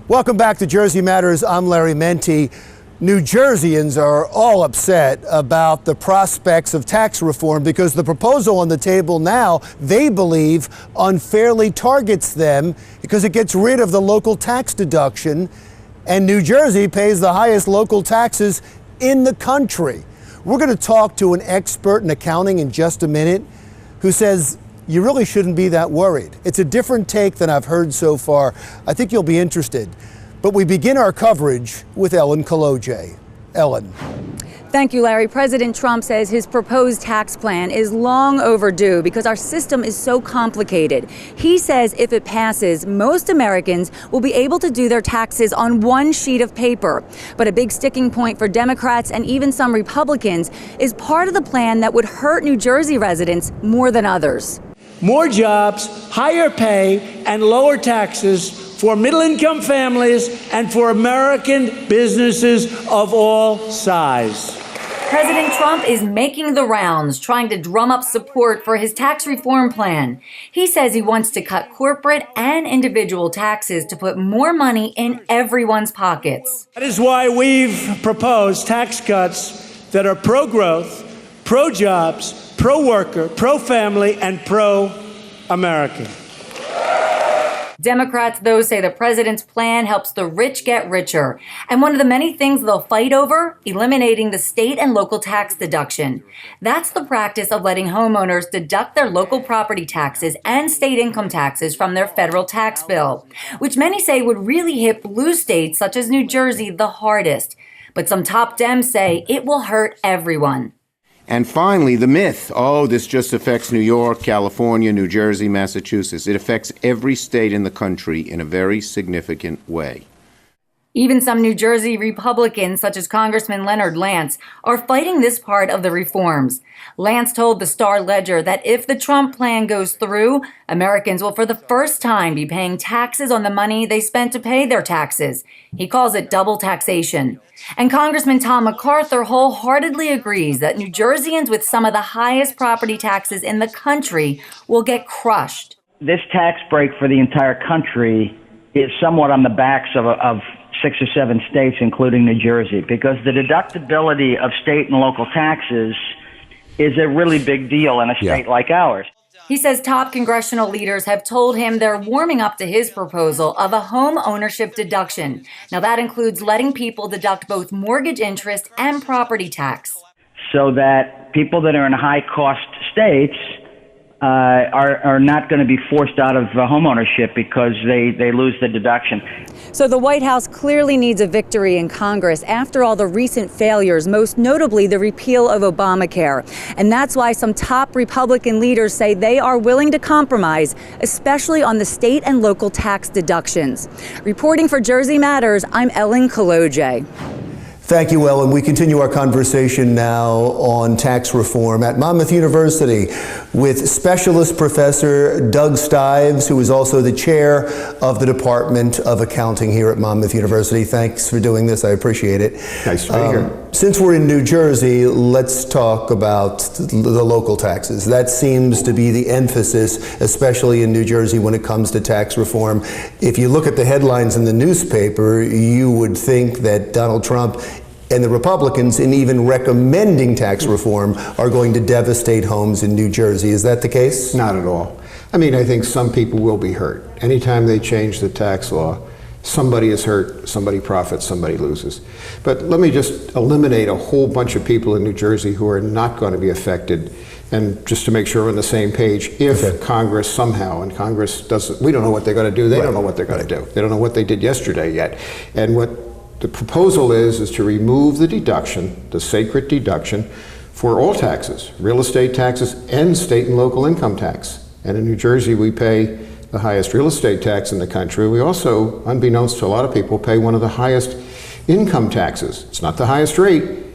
Welcome back to Jersey Matters. I'm Larry Menti. New Jerseyans are all upset about the prospects of tax reform because the proposal on the table now, they believe, unfairly targets them because it gets rid of the local tax deduction, and New Jersey pays the highest local taxes in the country. We're going to talk to an expert in accounting in just a minute who says you really shouldn't be that worried. It's a different take than I've heard so far. I think you'll be interested. But we begin our coverage with Ellen Kolodziej. Ellen. Thank you, Larry. President Trump says his proposed tax plan is long overdue because our system is so complicated. He says if it passes, most Americans will be able to do their taxes on one sheet of paper. But a big sticking point for Democrats and even some Republicans is part of the plan that would hurt New Jersey residents more than others. More jobs, higher pay, and lower taxes for middle-income families and for American businesses of all size. President Trump is making the rounds, trying to drum up support for his tax reform plan. He says he wants to cut corporate and individual taxes to put more money in everyone's pockets. That is why we've proposed tax cuts that are pro-growth, pro-jobs, pro-worker, pro-family, and pro-American. Democrats, though, say the president's plan helps the rich get richer. And one of the many things they'll fight over, eliminating the state and local tax deduction. That's the practice of letting homeowners deduct their local property taxes and state income taxes from their federal tax bill, which many say would really hit blue states such as New Jersey the hardest. But some top Dems say it will hurt everyone. And finally, the myth, this just affects New York, California, New Jersey, Massachusetts. It affects every state in the country in a very significant way. Even some New Jersey Republicans, such as Congressman Leonard Lance, are fighting this part of the reforms. Lance told the Star-Ledger that if the Trump plan goes through, Americans will for the first time be paying taxes on the money they spent to pay their taxes. He calls it double taxation. And Congressman Tom MacArthur wholeheartedly agrees that New Jerseyans with some of the highest property taxes in the country will get crushed. This tax break for the entire country is somewhat on the backs of 6 or 7 states, including New Jersey, because the deductibility of state and local taxes is a really big deal in a state like ours. He says top congressional leaders have told him they're warming up to his proposal of a home ownership deduction. Now, that includes letting people deduct both mortgage interest and property tax. So that people that are in high-cost states are not going to be forced out of homeownership because they lose the deduction. So the White House clearly needs a victory in Congress after all the recent failures, most notably the repeal of Obamacare. And that's why some top Republican leaders say they are willing to compromise, especially on the state and local tax deductions. Reporting for Jersey Matters, I'm Ellen Kolodziej. Thank you, Ellen. We continue our conversation now on tax reform at Monmouth University with Specialist Professor Doug Stives, who is also the chair of the Department of Accounting here at Monmouth University. Thanks for doing this. I appreciate it. Nice to be here. Since we're in New Jersey, let's talk about the local taxes. That seems to be the emphasis, especially in New Jersey when it comes to tax reform. If you look at the headlines in the newspaper, you would think that Donald Trump and the Republicans, in even recommending tax reform, are going to devastate homes in New Jersey. Is that the case? Not at all. I mean, I think some people will be hurt. Anytime they change the tax law, somebody is hurt, somebody profits, somebody loses. But let me just eliminate a whole bunch of people in New Jersey who are not going to be affected, and just to make sure we're on the same page, if Congress somehow, and Congress doesn't, we don't know what they're going to do, they don't know what they're going to do. They don't know what they did yesterday yet. And what the proposal is to remove the deduction, the sacred deduction, for all taxes, real estate taxes and state and local income tax. And in New Jersey, we pay the highest real estate tax in the country. We also, unbeknownst to a lot of people, pay one of the highest income taxes. It's not the highest rate,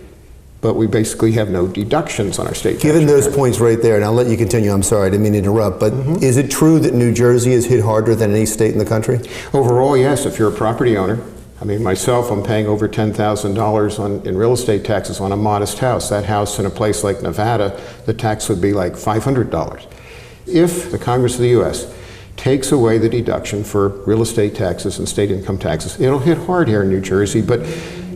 but we basically have no deductions on our state tax. Given those points right there, and I'll let you continue, I'm sorry, I didn't mean to interrupt, but is it true that New Jersey is hit harder than any state in the country? Overall, yes. If you're a property owner, I mean, myself, I'm paying over $10,000 in real estate taxes on a modest house. That house in a place like Nevada, the tax would be like $500. If the Congress of the U.S. takes away the deduction for real estate taxes and state income taxes. It'll hit hard here in New Jersey, but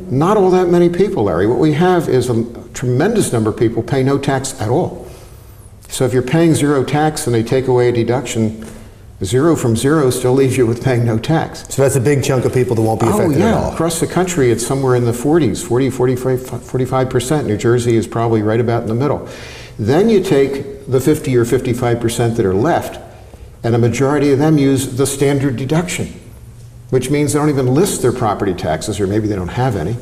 not all that many people, Larry. What we have is a tremendous number of people pay no tax at all. So if you're paying zero tax and they take away a deduction, zero from zero still leaves you with paying no tax. So that's a big chunk of people that won't be affected at all. Across the country, it's somewhere in the 40s, 45%. New Jersey is probably right about in the middle. Then you take the 50 or 55% that are left, and a majority of them use the standard deduction, which means they don't even list their property taxes, or maybe they don't have any,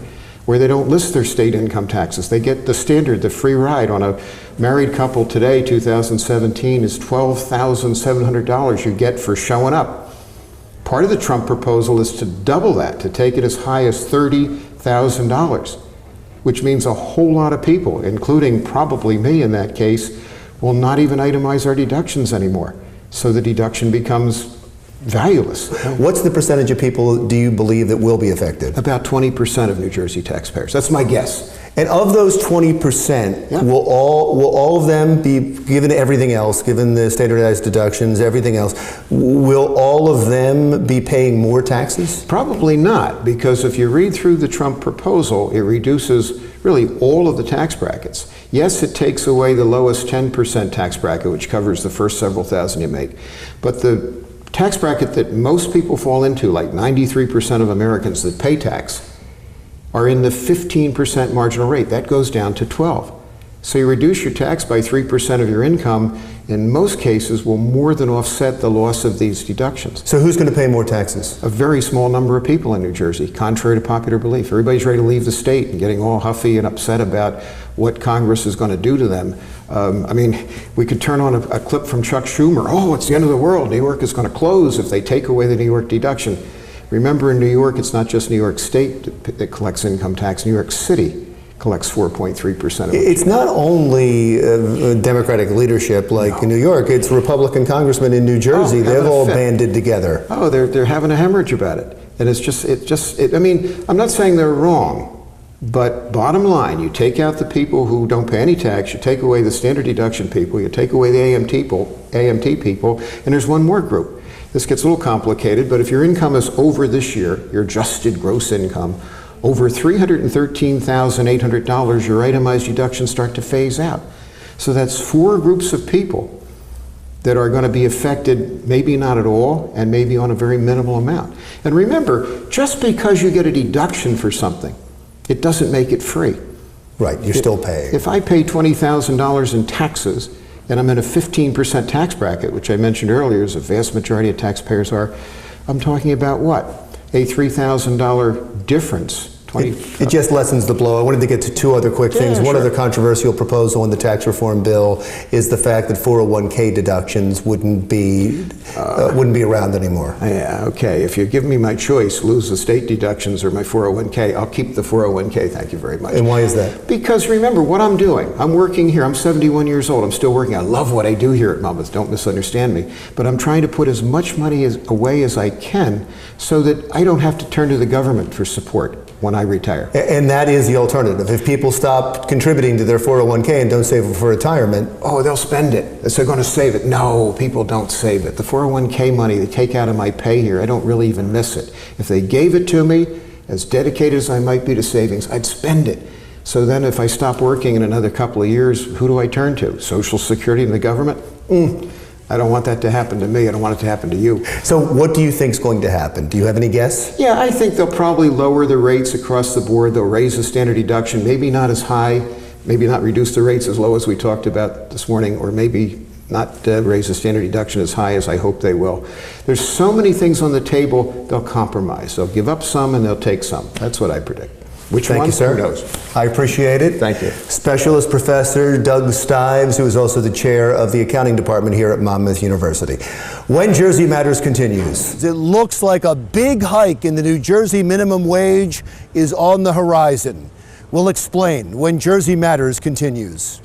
where they don't list their state income taxes. They get the standard, the free ride. On a married couple today, 2017, is $12,700 you get for showing up. Part of the Trump proposal is to double that, to take it as high as $30,000, which means a whole lot of people, including probably me in that case, will not even itemize our deductions anymore. So the deduction becomes valueless. What's the percentage of people do you believe that will be affected? About 20% of New Jersey taxpayers. That's my guess. And of those 20%, will all of them be, given everything else, given the standardized deductions, everything else, will all of them be paying more taxes? Probably not, because if you read through the Trump proposal, it reduces really all of the tax brackets. Yes, it takes away the lowest 10% tax bracket, which covers the first several thousand you make, but the tax bracket that most people fall into, like 93% of Americans that pay tax, are in the 15% marginal rate. That goes down to 12. So you reduce your tax by 3% of your income, in most cases will more than offset the loss of these deductions. So who's going to pay more taxes? A very small number of people in New Jersey, contrary to popular belief. Everybody's ready to leave the state and getting all huffy and upset about what Congress is going to do to them. I mean, we could turn on a clip from Chuck Schumer. Oh, it's the end of the world. New York is going to close if they take away the New York deduction. Remember, in New York, it's not just New York State that collects income tax. New York City collects 4.3% of it. It's not only Democratic leadership like in New York, it's Republican congressmen in New Jersey. They've all banded together. Oh, they're having a hemorrhage about it. And I mean, I'm not saying they're wrong, but bottom line, you take out the people who don't pay any tax, you take away the standard deduction people, you take away the AMT people, and there's one more group. This gets a little complicated, but if your income is over this year, your adjusted gross income, over $313,800, your itemized deductions start to phase out. So that's four groups of people that are going to be affected, maybe not at all, and maybe on a very minimal amount. And remember, just because you get a deduction for something, it doesn't make it free. Right, you're still paying. If I pay $20,000 in taxes, and I'm in a 15% tax bracket, which I mentioned earlier, as a vast majority of taxpayers are, I'm talking about what? A $3,000 difference. It just lessens the blow. I wanted to get to two other quick things. One other controversial proposal in the tax reform bill is the fact that 401k deductions wouldn't be around anymore. Yeah, okay. If you give me my choice, lose the state deductions or my 401k, I'll keep the 401k, thank you very much. And why is that? Because remember what I'm doing. I'm working here. I'm 71 years old. I'm still working. I love what I do here at Monmouth. Don't misunderstand me. But I'm trying to put as much money away as I can so that I don't have to turn to the government for support when I retire. And that is the alternative. If people stop contributing to their 401k and don't save it for retirement. Oh, they'll spend it. So they're going to save it. No, people don't save it. The 401k money they take out of my pay here, I don't really even miss it. If they gave it to me, as dedicated as I might be to savings, I'd spend it. So then if I stop working in another couple of years, who do I turn to? Social Security and the government? I don't want that to happen to me. I don't want it to happen to you. So what do you think is going to happen? Do you have any guess? Yeah, I think they'll probably lower the rates across the board. They'll raise the standard deduction, maybe not as high, maybe not reduce the rates as low as we talked about this morning, or maybe not raise the standard deduction as high as I hope they will. There's so many things on the table, they'll compromise. They'll give up some and they'll take some. That's what I predict. Which Thank one? you, sir. Who knows? I appreciate it. Thank you. Specialist Professor Doug Stives, who is also the chair of the accounting department here at Monmouth University. When Jersey Matters continues. It looks like a big hike in the New Jersey minimum wage is on the horizon. We'll explain when Jersey Matters continues.